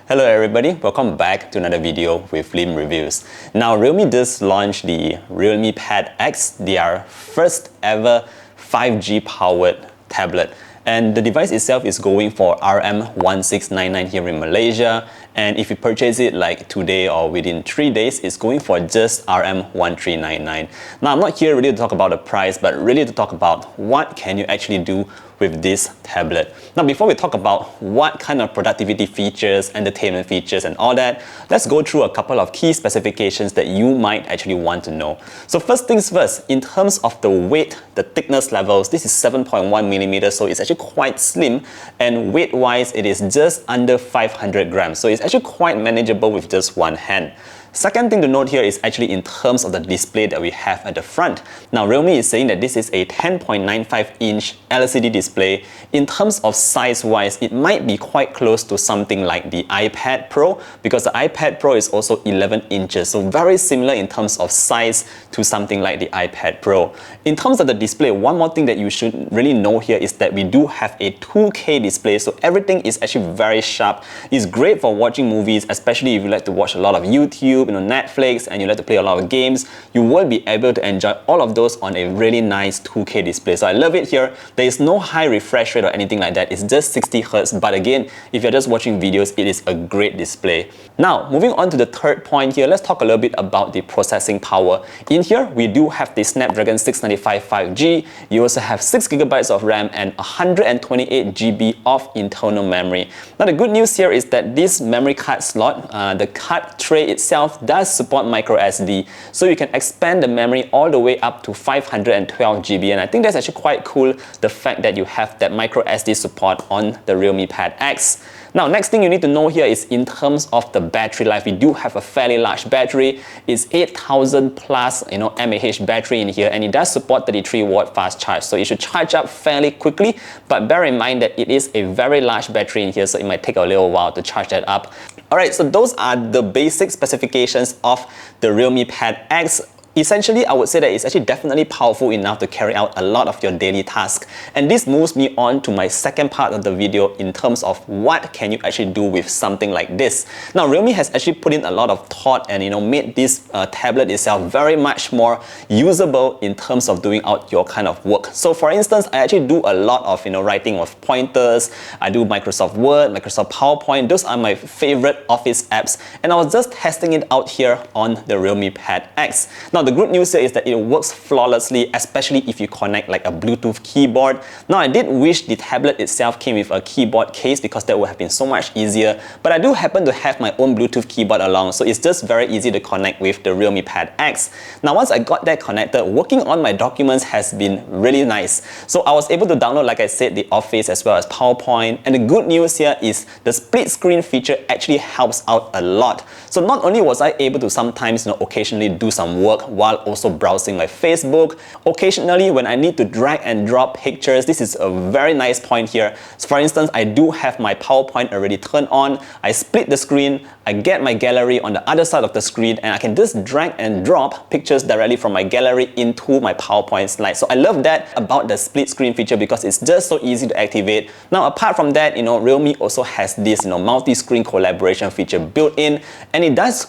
Hello everybody, welcome back to another video with Lim Reviews. Now Realme just launched the Realme Pad X, their first ever 5G powered tablet. And the device itself is going for RM1699 here in Malaysia. And if you purchase it like today or within 3 days, it's going for just RM1399. Now I'm not here really to talk about the price, but really to talk about what can you actually do with this tablet. Now before we talk about what kind of productivity features, entertainment features and all that, let's go through a couple of key specifications that you might actually want to know. So first things first, in terms of the weight, the thickness levels, this is 7.1 millimeters, so it's actually quite slim, and weight wise it is just under 500 grams, so it's actually quite manageable with just one hand. Second thing to note here is actually in terms of the display that we have at the front. Now Realme is saying that this is a 10.95 inch LCD display. In terms of size wise, it might be quite close to something like the iPad Pro, because the iPad Pro is also 11 inches, so very similar in terms of size to something like the iPad Pro. In terms of the display, one more thing that you should really know here is that we do have a 2K display, so everything is actually very sharp. It's great for watching movies, especially if you like to watch a lot of YouTube, Netflix, and you like to play a lot of games. You will be able to enjoy all of those on a really nice 2K display. So I love it here. There is no high refresh rate or anything like that. It's just 60 Hz. But again, if you're just watching videos, it is a great display. Now, moving on to the third point here, let's talk a little bit about the processing power. In here, we do have the Snapdragon 695 5G. You also have 6GB of RAM and 128GB of internal memory. Now, the good news here is that this memory card slot, the card tray itself, does support micro SD, so you can expand the memory all the way up to 512GB, and I think that's actually quite cool, the fact that you have that micro SD support on the Realme Pad X. Now, next thing you need to know here is in terms of the battery life. We do have a fairly large battery. It's 8000 plus mAh battery in here, and it does support 33-watt fast charge, so it should charge up fairly quickly, but bear in mind that it is a very large battery in here, so it might take a little while to charge that up. Alright, so those are the basic specifications of the Realme Pad X. Essentially, I would say that it's actually definitely powerful enough to carry out a lot of your daily tasks. And this moves me on to my second part of the video in terms of what can you actually do with something like this. Now, Realme has actually put in a lot of thought and made this tablet itself very much more usable in terms of doing out your kind of work. So for instance, I actually do a lot of writing of pointers. I do Microsoft Word, Microsoft PowerPoint. Those are my favorite Office apps, and I was just testing it out here on the Realme Pad X. Now, the good news here is that it works flawlessly, especially if you connect like a Bluetooth keyboard. Now, I did wish the tablet itself came with a keyboard case, because that would have been so much easier, but I do happen to have my own Bluetooth keyboard along, so it's just very easy to connect with the Realme Pad X. Now, once I got that connected, working on my documents has been really nice. So I was able to download, like I said, the Office as well as PowerPoint, and the good news here is the split screen feature actually helps out a lot. So not only was I able to sometimes occasionally do some work while also browsing like Facebook. Occasionally, when I need to drag and drop pictures, this is a very nice point here. So for instance, I do have my PowerPoint already turned on. I split the screen, I get my gallery on the other side of the screen, and I can just drag and drop pictures directly from my gallery into my PowerPoint slide. So I love that about the split screen feature, because it's just so easy to activate. Now, apart from that, Realme also has this multi-screen collaboration feature built in, and it does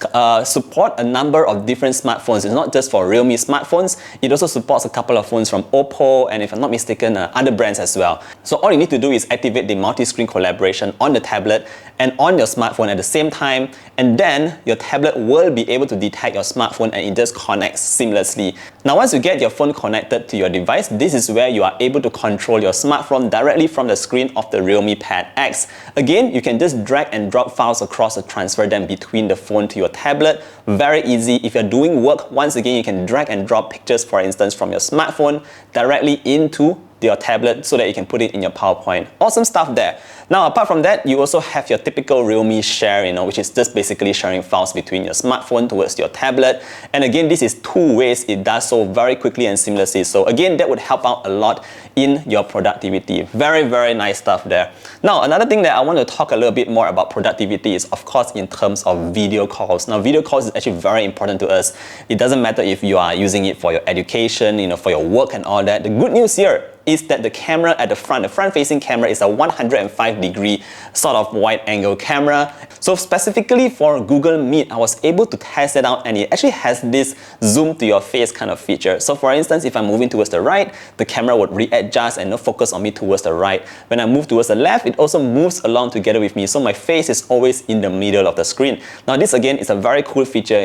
support a number of different smartphones. It's not just for Realme smartphones, it also supports a couple of phones from Oppo, and if I'm not mistaken, other brands as well. So all you need to do is activate the multi-screen collaboration on the tablet and on your smartphone at the same time, and then your tablet will be able to detect your smartphone, and it just connects seamlessly. Now, once you get your phone connected to your device, this is where you are able to control your smartphone directly from the screen of the Realme Pad X. Again, you can just drag and drop files across and transfer them between the phone to your tablet. Very easy. If you're doing work, once again, you can drag and drop pictures, for instance, from your smartphone directly into your tablet so that you can put it in your PowerPoint. Awesome stuff there. Now, apart from that, you also have your typical Realme share, which is just basically sharing files between your smartphone towards your tablet. And again, this is two ways. It does so very quickly and seamlessly. So again, that would help out a lot in your productivity. Very, very nice stuff there. Now, another thing that I want to talk a little bit more about productivity is, of course, in terms of video calls. Now, video calls is actually very important to us. It doesn't matter if you are using it for your education, for your work and all that. The good news here is that the camera at the front-facing camera is a 105-degree sort of wide-angle camera. So specifically for Google Meet, I was able to test it out, and it actually has this zoom to your face kind of feature. So for instance, if I'm moving towards the right, the camera would readjust and focus on me towards the right. When I move towards the left, it also moves along together with me, so my face is always in the middle of the screen. Now this again is a very cool feature,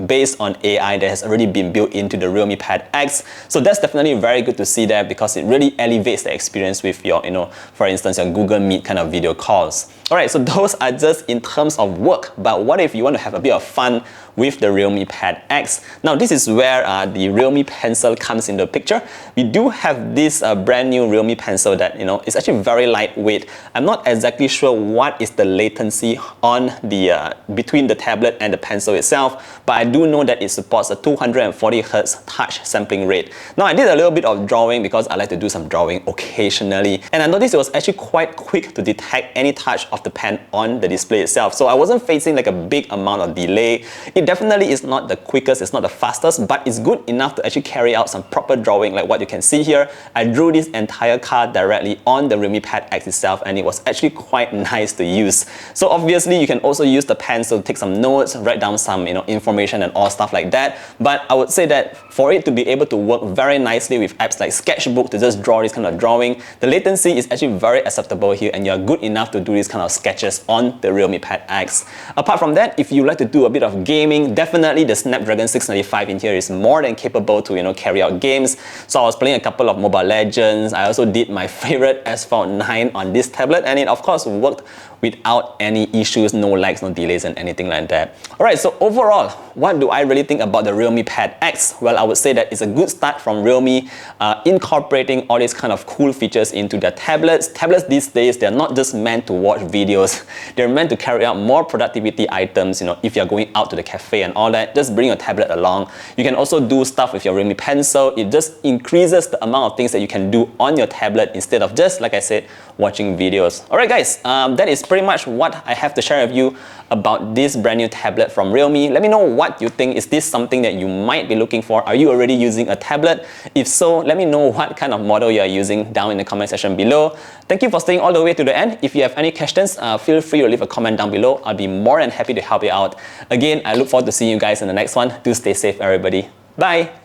based on AI that has already been built into the Realme Pad X. So that's definitely very good to see that, because it really elevates the experience with your, for instance, your Google Meet kind of video calls. Alright, so those are just in terms of work, but what if you want to have a bit of fun with the Realme Pad X? Now this is where the Realme Pencil comes into the picture. We do have this brand new Realme Pencil that is actually very lightweight. I'm not exactly sure what is the latency on the between the tablet and the pencil itself, but I do know that it supports a 240 Hz touch sampling rate. Now I did a little bit of drawing because I like to do some drawing occasionally, and I noticed it was actually quite quick to detect any touch of the pen on the display itself. So I wasn't facing like a big amount of delay. It definitely is not the quickest, it's not the fastest, but it's good enough to actually carry out some proper drawing like what you can see here. I drew this entire card directly on the Realme Pad X itself, and it was actually quite nice to use. So obviously you can also use the pencil to take some notes, write down some information and all stuff like that. But I would say that for it to be able to work very nicely with apps like Sketchbook to just draw this kind of drawing, the latency is actually very acceptable here, and you're good enough to do this kind of sketches on the Realme Pad X. Apart from that, if you like to do a bit of gaming, definitely the Snapdragon 695 in here is more than capable to carry out games. So I was playing a couple of Mobile Legends. I also did my favorite Asphalt 9 on this tablet, and it of course worked without any issues, no lags, no delays and anything like that. Alright, so overall, what do I really think about the Realme Pad X? Well, I would say that it's a good start from Realme, incorporating all these kind of cool features into their tablets. Tablets these days, they're not just meant to watch videos, they're meant to carry out more productivity items. If you're going out to the cafe and all that, just bring your tablet along. You can also do stuff with your Realme Pencil. It just increases the amount of things that you can do on your tablet instead of just, like I said, watching videos. Alright guys, that is pretty much what I have to share with you about this brand new tablet from Realme. Let me know what you think. Is this something that you might be looking for? Are you already using a tablet? If so, let me know what kind of model you are using down in the comment section below. Thank you for staying all the way to the end. If you have any questions, feel free to leave a comment down below. I'll be more than happy to help you out. Again, I look forward to seeing you guys in the next one. Do stay safe, everybody. Bye!